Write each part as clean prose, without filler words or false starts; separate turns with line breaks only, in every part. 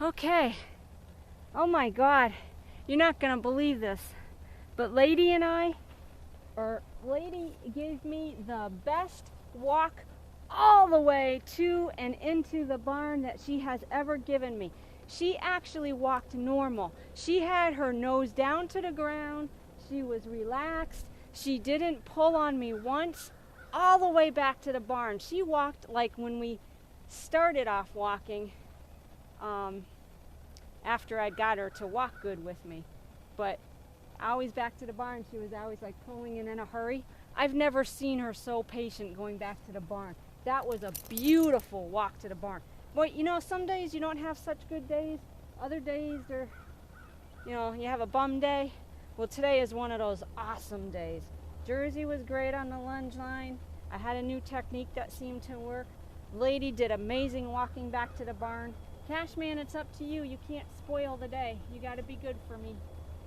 Okay. Oh my God. You're not gonna believe this. But Lady gave me the best walk all the way to and into the barn that she has ever given me. She actually walked normal. She had her nose down to the ground. She was relaxed. She didn't pull on me once, all the way back to the barn. She walked like when we started off walking, after I got her to walk good with me. But always back to the barn, she was always like pulling in a hurry. I've never seen her so patient going back to the barn. That was a beautiful walk to the barn. But you know, some days you don't have such good days. Other days are, you have a bum day. Well, today is one of those awesome days. Jersey was great on the lunge line. I had a new technique that seemed to work. Lady did amazing walking back to the barn. Cashman, it's up to you. You can't spoil the day. You got to be good for me.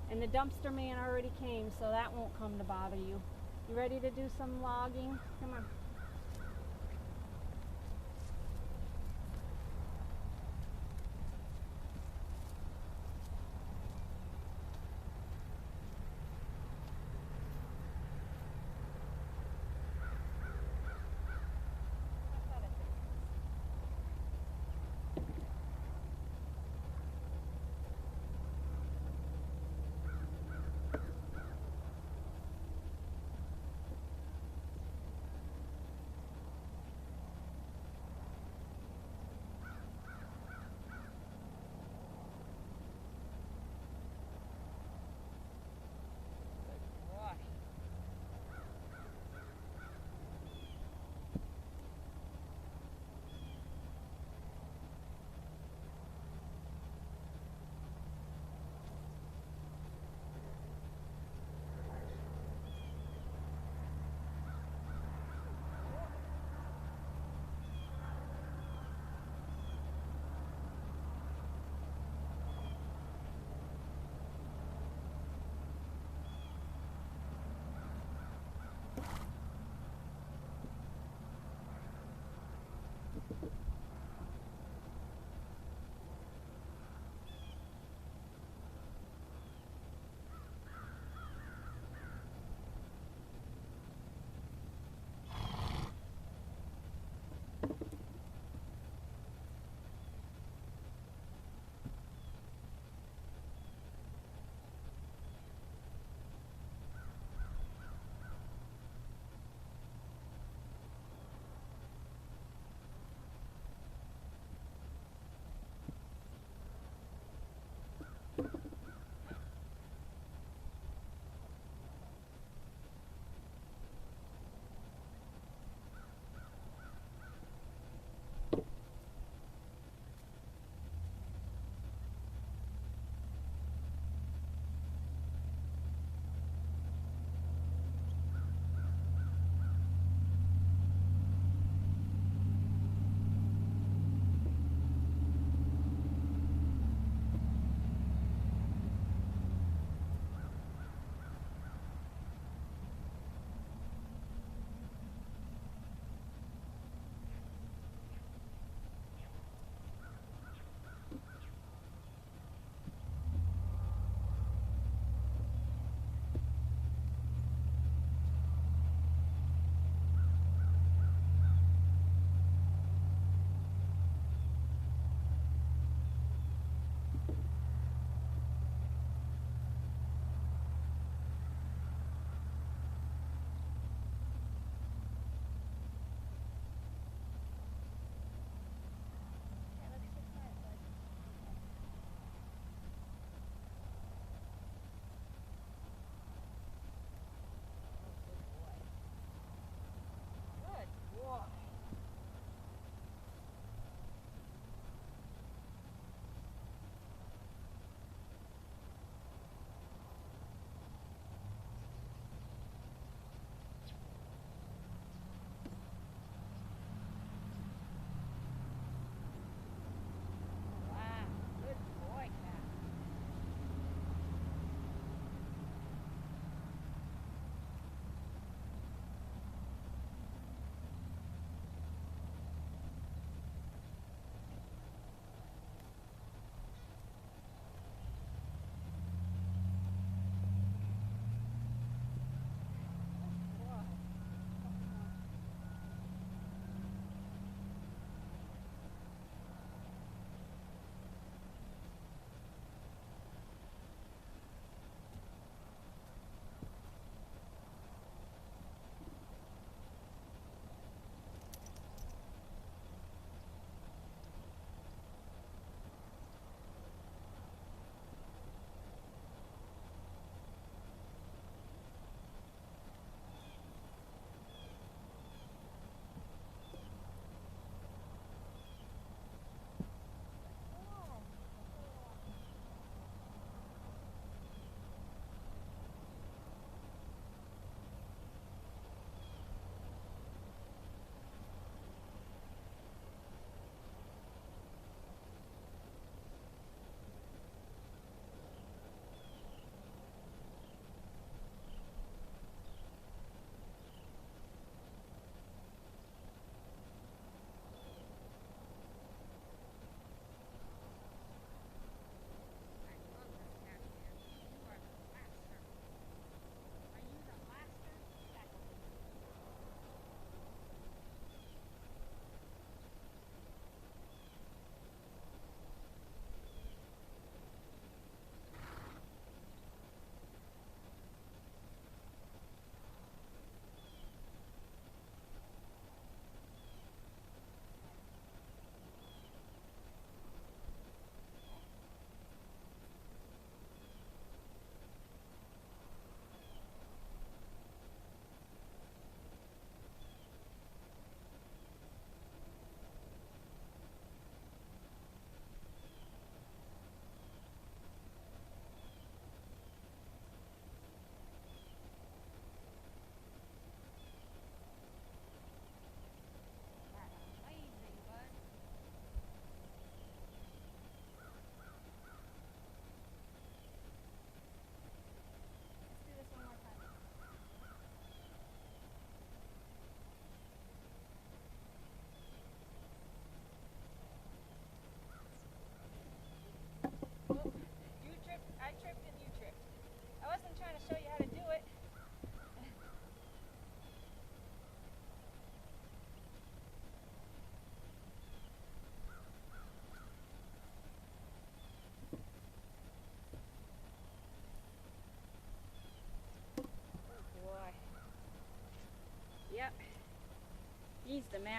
And the dumpster man already came, so that won't come to bother you. You ready to do some logging? Come on.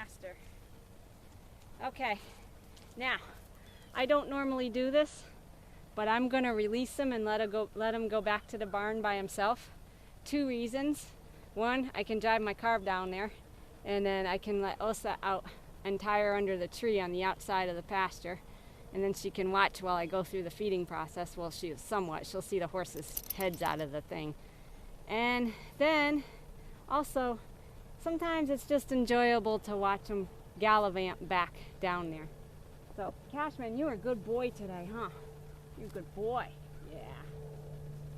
faster. Okay, now, I don't normally do this, but I'm gonna release him and let him go back to the barn by himself. 2 reasons. One, I can drive my car down there, and then I can let Osa out and tie her under the tree on the outside of the pasture, and then she can watch while I go through the feeding process. Well, she'll see the horses' heads out of the thing. And then, also, sometimes it's just enjoyable to watch them gallivant back down there. So, Cashman, you're a good boy today, huh? You're a good boy. Yeah.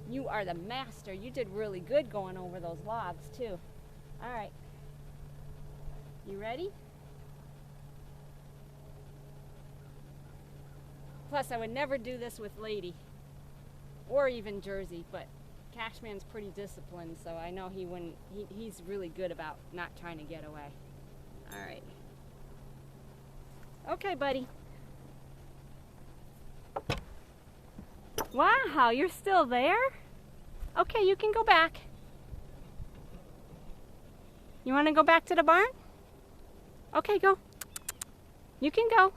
You are the master. You did really good going over those logs, too. All right. You ready? Plus, I would never do this with Lady, or even Jersey, but Cashman's pretty disciplined, so I know he wouldn't. He's really good about not trying to get away. All right. Okay, buddy. Wow, you're still there? Okay, you can go back. You want to go back to the barn? Okay, go. You can go.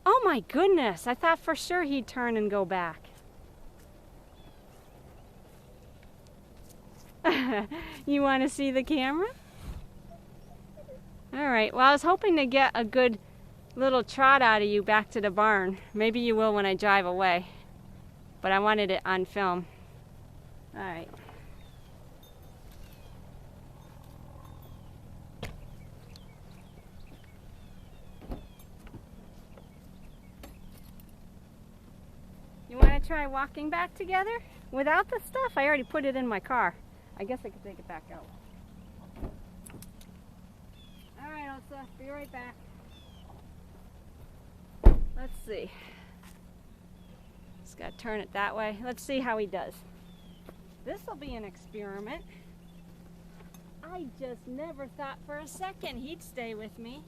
Oh my goodness, I thought for sure he'd turn and go back. You want to see the camera? All right, well, I was hoping to get a good little trot out of you back to the barn. Maybe you will when I drive away, but I wanted it on film. All right. You want to try walking back together without the stuff? I already put it in my car. I guess I could take it back out. All right, Elsa, be right back. Let's see. Just got to turn it that way. Let's see how he does. This will be an experiment. I just never thought for a second he'd stay with me.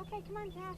Okay, come on, Cash.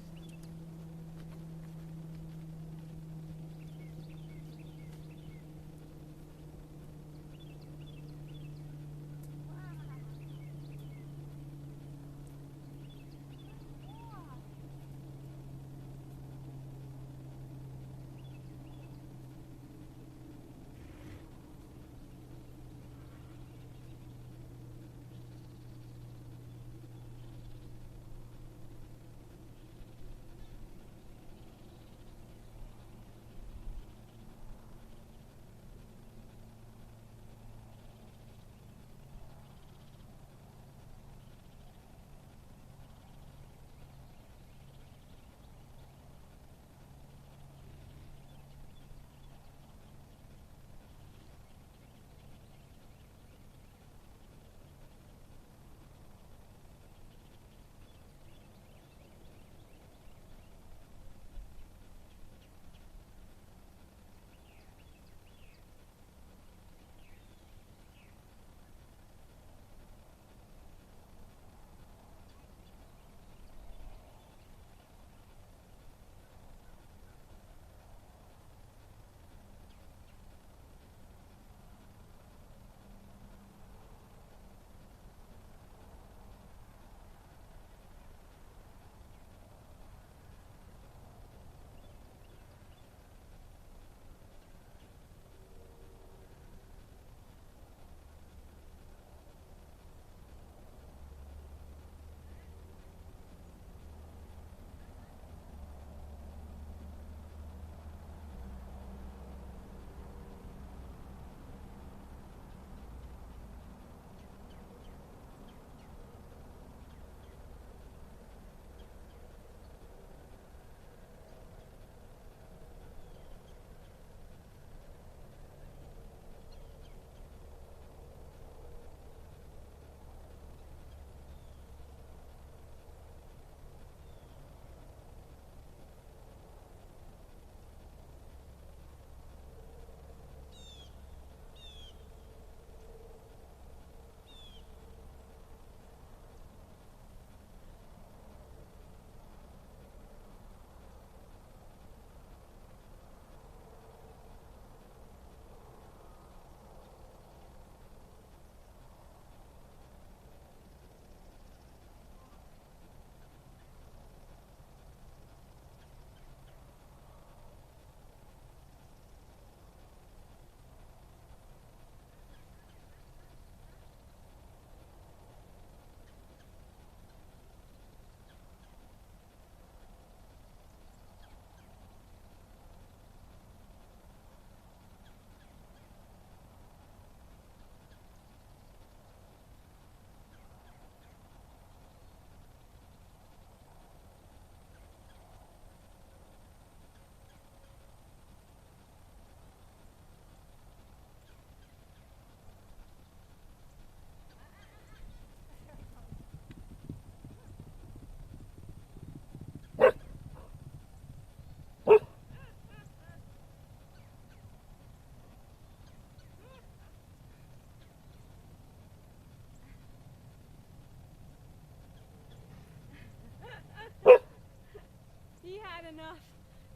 enough.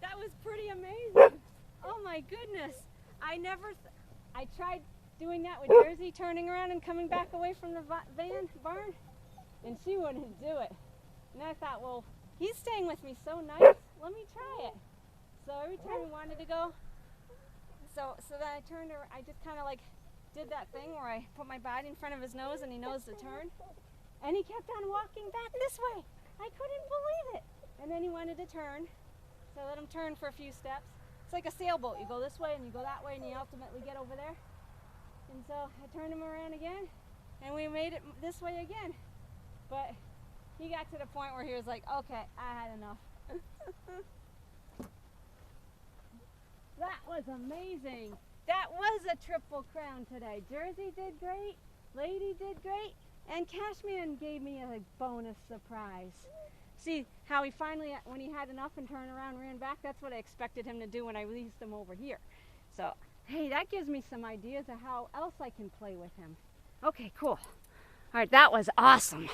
That was pretty amazing. Oh my goodness. I tried doing that with Jersey, turning around and coming back away from the barn, and she wouldn't do it. And I thought, well, he's staying with me so nice, let me try it. So every time he wanted to go, so then I turned around, I just kind of like did that thing where I put my body in front of his nose and he knows to turn. And he kept on walking back this way. I couldn't believe it. And then he wanted to turn, so I let him turn for a few steps. It's like a sailboat. You go this way and you go that way and you ultimately get over there. And so I turned him around again and we made it this way again. But he got to the point where he was like, okay, I had enough. That was amazing. That was a triple crown today. Jersey did great, Lady did great, and Cashman gave me a bonus surprise. See how he finally, when he had enough and turned around and ran back, that's what I expected him to do when I released him over here. So, hey, that gives me some ideas of how else I can play with him. Okay, cool. All right, that was awesome.